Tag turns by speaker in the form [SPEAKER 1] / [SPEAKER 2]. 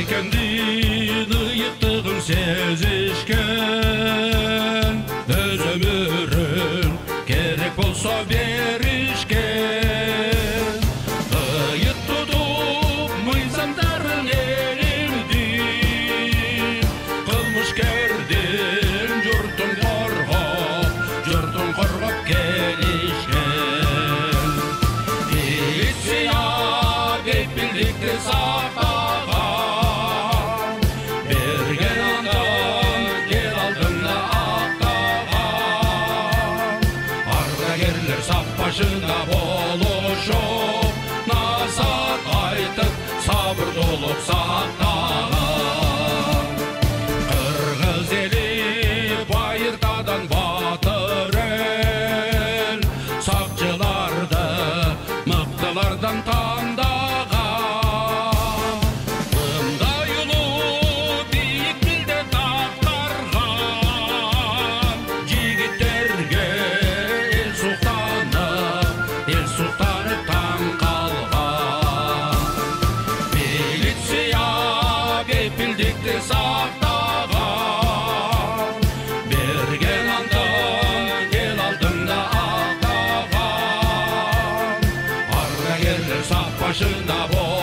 [SPEAKER 1] екендейді еттігін сезішкен, өз өмірін керек болса берішкен. Ұйыт тұтып мыйзамдарын елемдеп, қылмыскерден жұртын қорғап келішкен. Милиция бейпілдікті сақтаған, берген андан кел алдыңда ақтаған. Ардагерлер сап башында болушып, насат айтып сабыр толып сақтаған. Қырғыз елі байыртадан батыр ел, сақчыларды мықтылардан таңдаған. Мындай ұлы биік білді тақтарған, жігіттерге ел сұқтаны таң қалған. Милиция бейпілдікті сақтаған, берген андан кел алдыңда ақтаған. Ардагерлер сап башында бол.